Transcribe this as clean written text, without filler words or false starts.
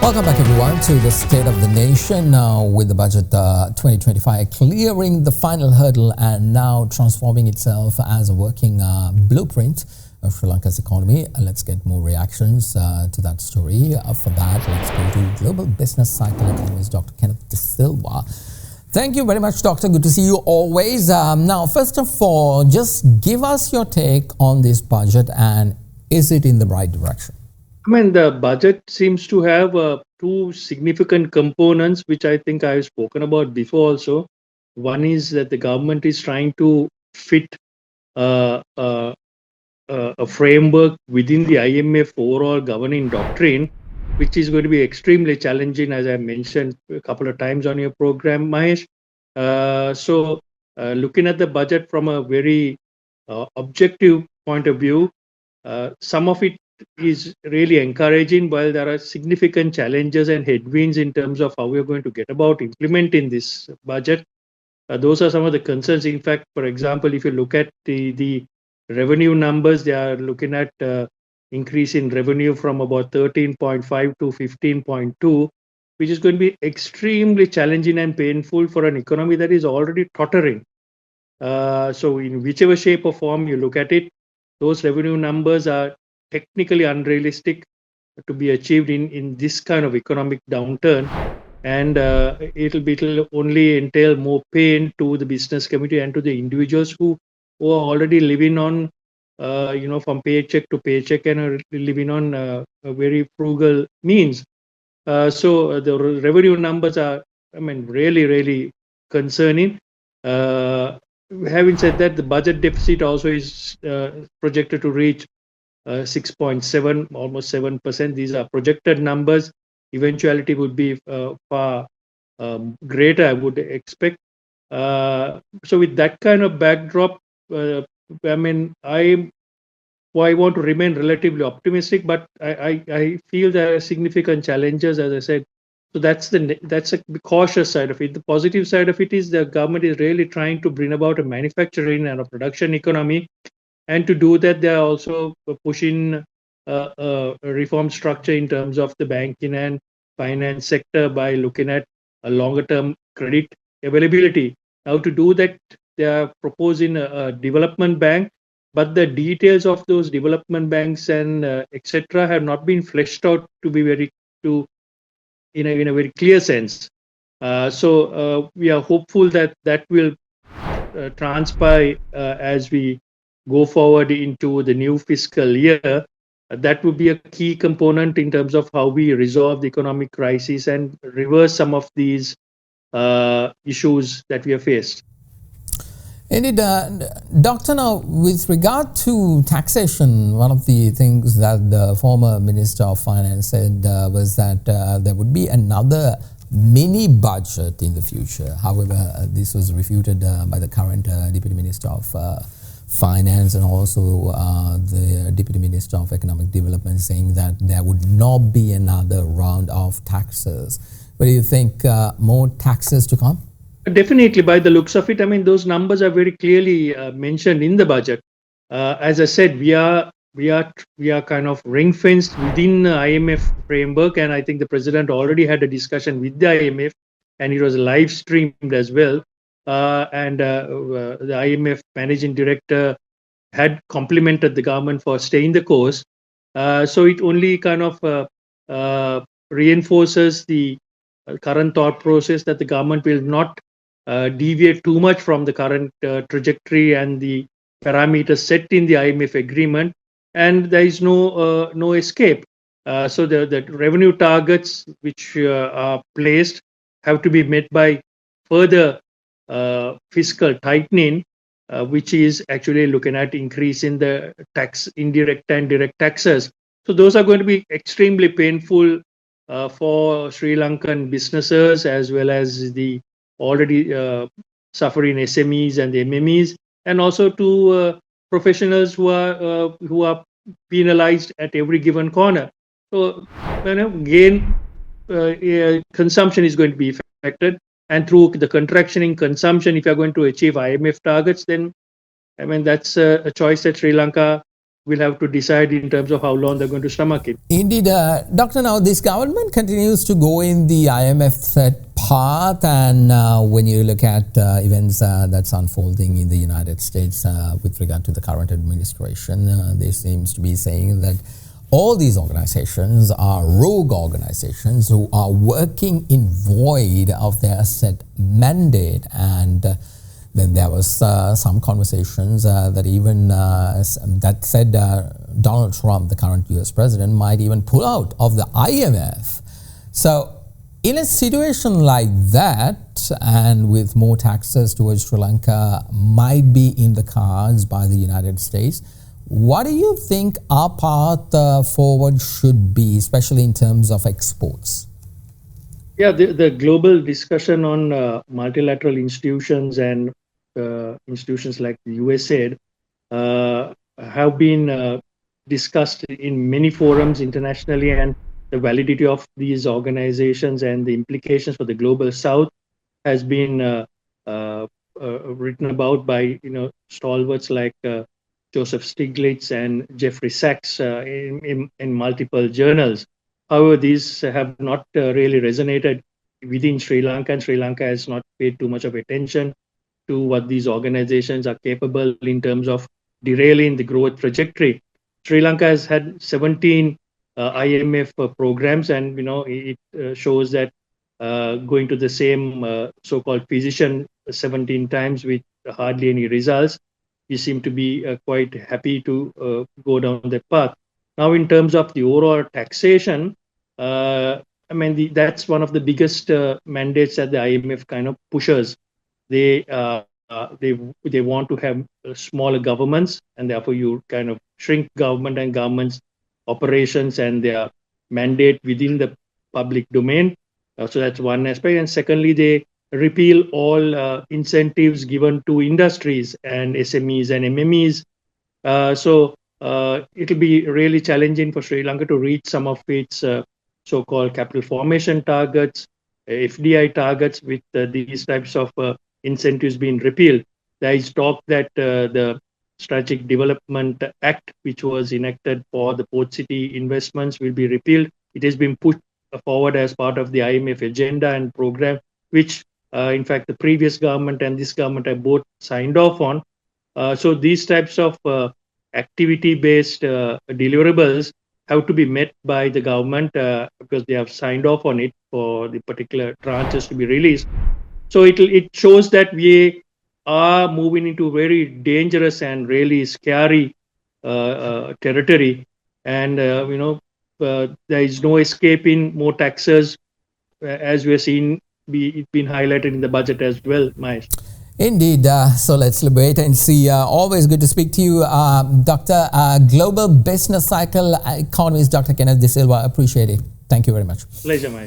Welcome back, everyone, to the State of the Nation with the budget 2025 clearing the final hurdle and now transforming itself as a working blueprint of Sri Lanka's economy. Let's get more reactions to that story. For that, let's go to Global Business Cycle Economist, Dr. Kenneth De Zilwa. Thank you very much, Doctor. Good to see you always. Now, first of all, just give us your take on this budget, and is it in the right direction? I mean, the budget seems to have two significant components, which I think I've spoken about before also. One is that the government is trying to fit a framework within the IMF overall governing doctrine, which is going to be extremely challenging, as I mentioned a couple of times on your program, Mahieash. So looking at the budget from a very objective point of view, some of it is really encouraging, while there are significant challenges and headwinds in terms of how we're going to get about implementing this budget. Those are some of the concerns. In fact, for example, if you look at the revenue numbers, they are looking at increase in revenue from about 13.5 to 15.2, which is going to be extremely challenging and painful for an economy that is already tottering. So in whichever shape or form you look at it, those revenue numbers are technically unrealistic to be achieved in this kind of economic downturn, and it'll only entail more pain to the business community and to the individuals who are already living on from paycheck to paycheck and are living on a very frugal means. So the revenue numbers are, really concerning. Having said that, the budget deficit also is projected to reach 6.7, almost 7%. These are projected numbers. Eventuality would be far greater, I would expect. So with that kind of backdrop, I want to remain relatively optimistic, but I feel there are significant challenges, as I said. So that's a cautious side of it. The positive side of it is the government is really trying to bring about a manufacturing and a production economy. And to do that, they are also pushing a reform structure in terms of the banking and finance sector by looking at a longer-term credit availability. Now, to do that, they are proposing a development bank, but the details of those development banks and etc. have not been fleshed out to be in a very clear sense. So we are hopeful that will transpire as we go forward into the new fiscal year. That would be a key component in terms of how we resolve the economic crisis and reverse some of these issues that we have faced. Indeed, Doctor, now with regard to taxation, one of the things that the former Minister of Finance said was that there would be another mini budget in the future. However, this was refuted by the current Deputy Minister of Finance and also the Deputy Minister of Economic Development, saying that there would not be another round of taxes. But do you think more taxes to come? Definitely, by the looks of it, those numbers are very clearly mentioned in the budget. As I said, we are kind of ring-fenced within the IMF framework, and I think the president already had a discussion with the IMF, and it was live streamed as well. And the IMF managing director had complimented the government for staying the course. So it only kind of reinforces the current thought process that the government will not deviate too much from the current trajectory and the parameters set in the IMF agreement, and there is no escape. So the revenue targets which are placed have to be met by further fiscal tightening, which is actually looking at increase in the indirect and direct taxes. So those are going to be extremely painful for Sri Lankan businesses as well as the already suffering SMEs and the MMEs, and also to professionals who are penalized at every given corner. So, consumption is going to be affected, and through the contraction in consumption, if you are going to achieve IMF targets, then that's a choice that Sri Lanka will have to decide in terms of how long they're going to stomach it. Indeed, Doctor. Now, this government continues to go in the IMF set path, and when you look at events that's unfolding in the United States with regard to the current administration, they seems to be saying that all these organizations are rogue organizations who are working in void of their set mandate. And then there was some conversations that even that said Donald Trump, the current US president, might even pull out of the IMF. So in a situation like that, and with more taxes towards Sri Lanka might be in the cards by the United States, what do you think our path forward should be, especially in terms of exports? Yeah, the global discussion on multilateral institutions and institutions like the USAID have been discussed in many forums internationally, and the validity of these organizations and the implications for the global South has been written about by stalwarts like Joseph Stiglitz and Jeffrey Sachs in multiple journals. However, these have not really resonated within Sri Lanka, and Sri Lanka has not paid too much of attention to what these organizations are capable in terms of derailing the growth trajectory. Sri Lanka has had 17 IMF programs, and it shows that going to the same so-called physician 17 times with hardly any results. We seem to be quite happy to go down that path. Now, in terms of the overall taxation, that's one of the biggest mandates that the IMF kind of pushes. They want to have smaller governments, and therefore you kind of shrink government and government's operations and their mandate within the public domain. So that's one aspect. And secondly, they repeal all incentives given to industries and SMEs and MMEs. So it'll be really challenging for Sri Lanka to reach some of its so-called capital formation targets, FDI targets, with these types of incentives being repealed. There is talk that the Strategic Development Act, which was enacted for the port city investments, will be repealed. It has been put forward as part of the IMF agenda and program, which in fact the previous government and this government have both signed off on. So these types of activity-based deliverables have to be met by the government because they have signed off on it for the particular tranches to be released. So it shows that we are moving into very dangerous and really scary territory, and there is no escaping more taxes, as we are seeing it's been highlighted in the budget as well, Mahieash. Indeed. So let's wait and see. Always good to speak to you, Dr. Global Business Cycle Economist, Dr. Kenneth De Zilwa. Appreciate it. Thank you very much. Pleasure, Mahieash.